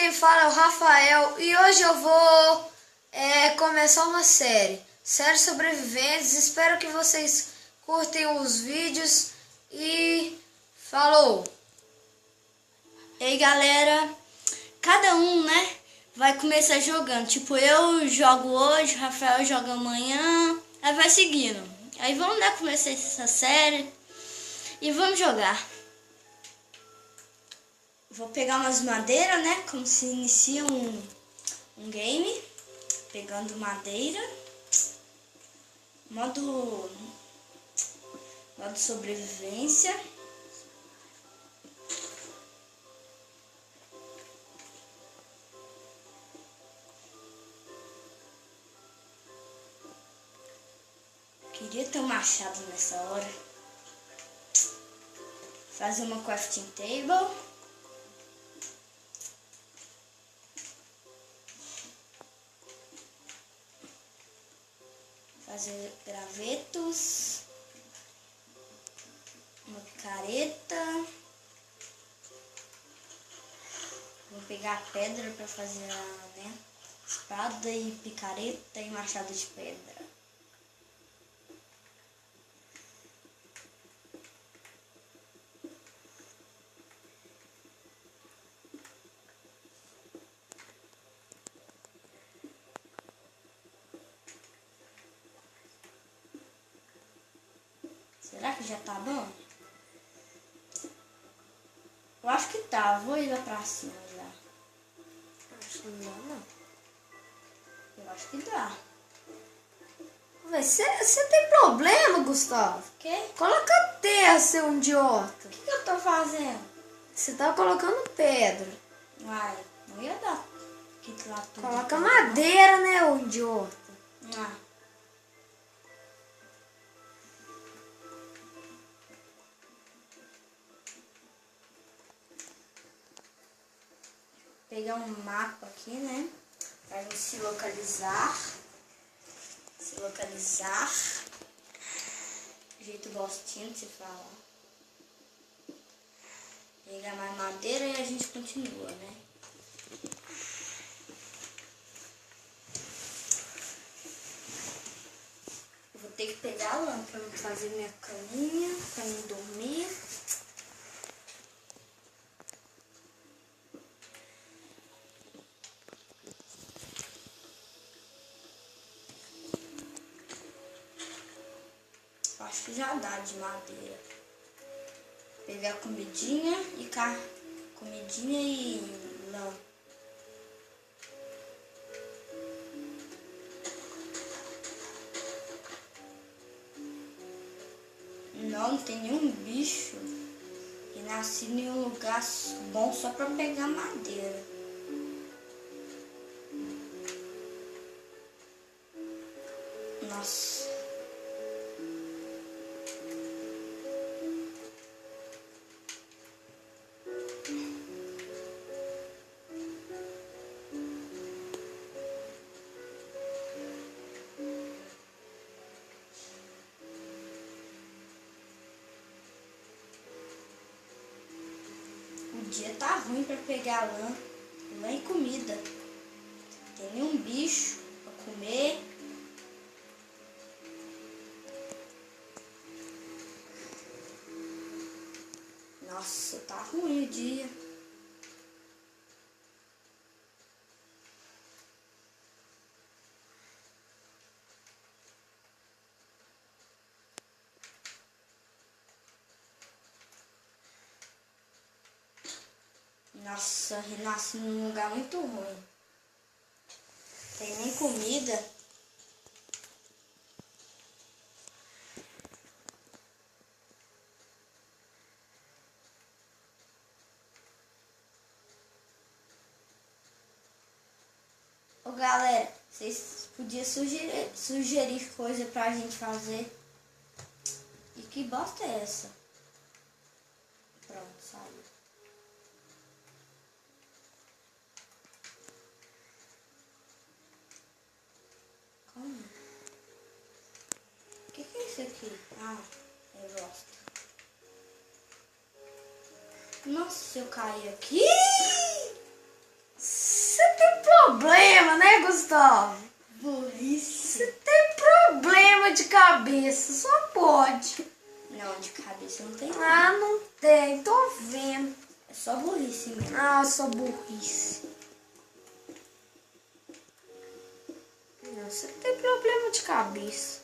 quem fala é o Rafael e hoje eu vou começar uma série Sobreviventes. Espero que vocês curtem os vídeos e falou! Ei galera, cada um, né, vai começar jogando. Tipo, eu jogo hoje, o Rafael joga amanhã, aí vai seguindo. Aí vamos dar começar essa série e vamos jogar. Vou pegar umas madeiras, né, como se inicia um game. Pegando madeira. Modo sobrevivência. Queria ter um machado nessa hora. Fazer uma crafting table. Fazer gravetos. Uma picareta. Vou pegar a pedra para fazer a espada e picareta e machado de pedra. Será que já tá bom? Eu acho que tá. Vou ir lá pra cima já. Acho que não dá, não. Eu acho que dá. Você tem problema, Gustavo? O quê? Coloca terra, seu idiota. O que eu tô fazendo? Você tá colocando pedra. Uai, não ia dar. Que lá tudo. Coloca madeira, né, ô idiota? Ah. Pegar um mapa aqui, né? Pra gente se localizar. Jeito gostinho de se falar. Pegar mais madeira e a gente continua, né? Eu vou ter que pegar a lâmpada pra fazer minha caminha, pra mim dormir. Acho que já dá de madeira. Pegar comidinha e comidinha e lã. Não tem nenhum bicho que nasce em um lugar bom só pra pegar madeira. Nossa. O dia tá ruim pra pegar lã e comida. Tem nenhum bicho pra comer. Nossa, tá ruim o dia. Nossa, renasci num lugar muito ruim. Tem nem comida. Ô galera, vocês podiam sugerir coisa pra gente fazer. E que bosta é essa? Pronto, saiu. Como? O que é isso aqui? Ah, é bosta. Nossa, se eu cair aqui... problema, né, Gustavo? Burrice. Você tem problema de cabeça, só pode. Não, de cabeça não tem. Ah, não tem, tô vendo. É só burrice mesmo. Ah, só burrice. Não, você tem problema de cabeça.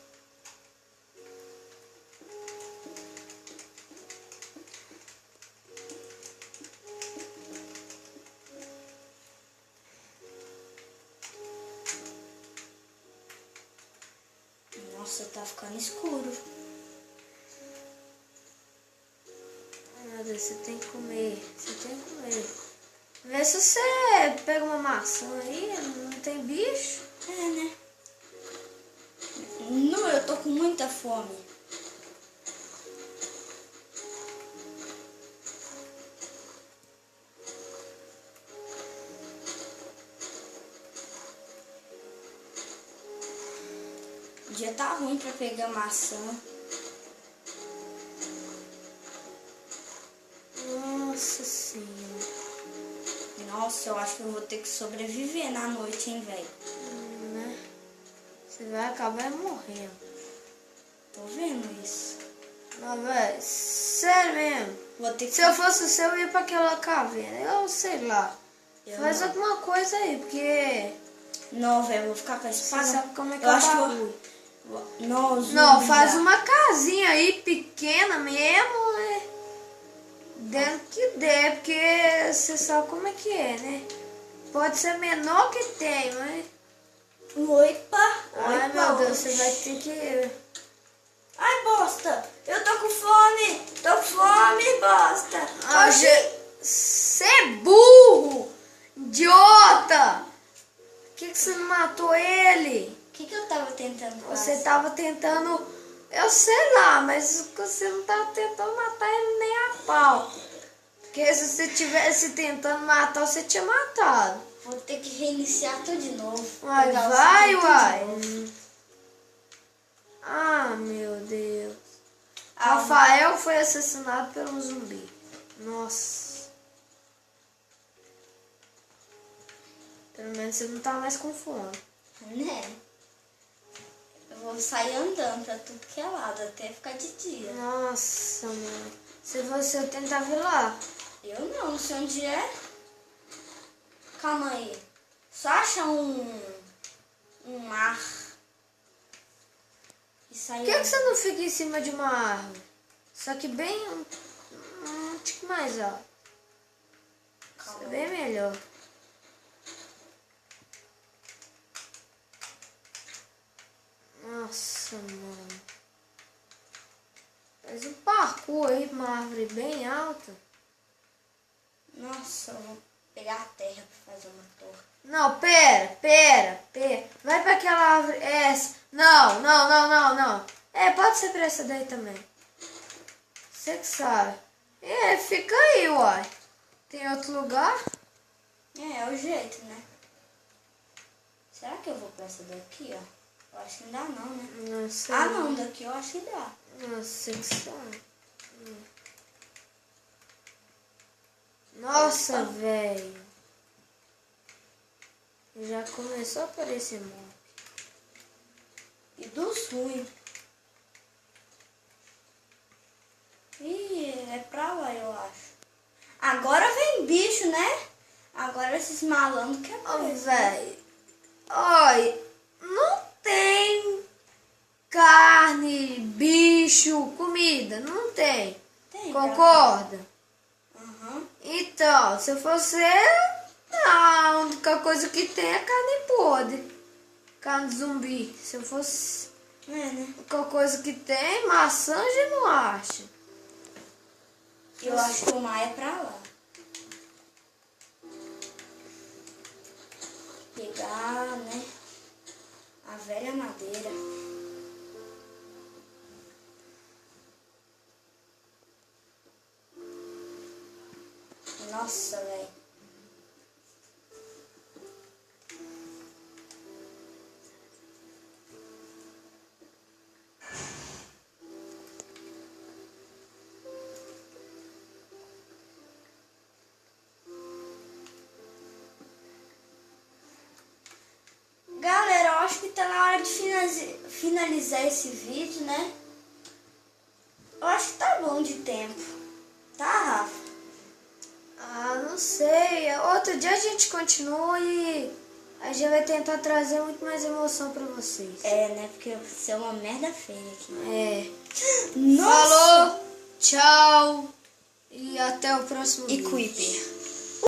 Nossa, tá ficando escuro. Meu Deus, você tem que comer. Você tem que comer. Vê se você pega uma maçã aí, não tem bicho. É, né? Não, eu tô com muita fome. O dia tá ruim pra pegar maçã. Nossa senhora. Nossa, eu acho que eu vou ter que sobreviver na noite, hein, velho? Né? Você vai acabar morrendo. Tô vendo isso. Mas, velho, sério mesmo. Vou ter que... Se eu fosse você, eu ia pra aquela caverna. Eu sei lá. Eu Faz não. alguma coisa aí, porque Não, velho, vou ficar com a você espada. sabe como é que Eu é o acho que eu... bagulho. Não, Não, zumbi faz já. uma casinha aí, pequena mesmo, né? Dentro que der, porque você sabe como é que é, né? Pode ser menor que tem, mas... Opa! Ai, Opa, meu Deus, oxi. você vai ter que... Ai, bosta! Eu tô com fome! Tô com fome, bosta! Ah, Oxi. você é burro! Idiota! Por que você não matou ele? O que eu tava tentando fazer? Você tava tentando... Eu sei lá, mas você não tava tentando matar ele nem a pau. Porque se você tivesse tentando matar, você tinha matado. Vou ter que reiniciar tudo de novo. Uai, Pegar o vai, cinto uai. de novo. Ah, meu Deus. Ah, Rafael foi assassinado por um zumbi. Nossa. Pelo menos você não tá mais com fome. Né? Eu vou sair andando pra tudo que é lado, até ficar de dia. Nossa, mano. Se você eu tentar vir lá. Eu não sei onde é. Calma aí. Só acha um mar. E Por sair. que você não fica em cima de uma árvore? Só que bem... um tique mais alto. Isso Calma é aí. bem melhor. Nossa, mano. Faz um parkour aí pra uma árvore bem alta. Nossa, eu vou pegar a terra pra fazer uma torre. Não, pera. Vai pra aquela árvore. Essa. Não. É, pode ser pra essa daí também. Você que sabe. É, fica aí, uai. Tem outro lugar? É o jeito, né? Será que eu vou pra essa daqui, ó? Eu acho que não dá não, né? Não sei. Ah, não, daqui eu acho que dá. Não sei que sabe. Nossa, Opa. velho. Já começou a aparecer mob. E dos ruins. Ih, é pra lá, eu acho. Agora vem bicho, né? Agora esses malandros que Ô, aparecem. velho. Olha, não tem carne, bicho, comida. Não tem. Tem, Concorda? Aham. Então, se você... a única coisa que tem é carne podre. Carne de zumbi. Se eu fosse... É, né? a única coisa que tem, maçã já não acha. Eu acho que o mar é pra lá. Pegar, né? A velha madeira. Nossa, velho. pode finalizar esse vídeo, né? Eu acho que tá bom de tempo. Tá, Rafa? Ah, não sei. Outro dia a gente continua e a gente vai tentar trazer muito mais emoção pra vocês. É, né? Porque você é uma merda feia aqui. É. Nossa! Falou, tchau e até o próximo E vídeo. Kuiper.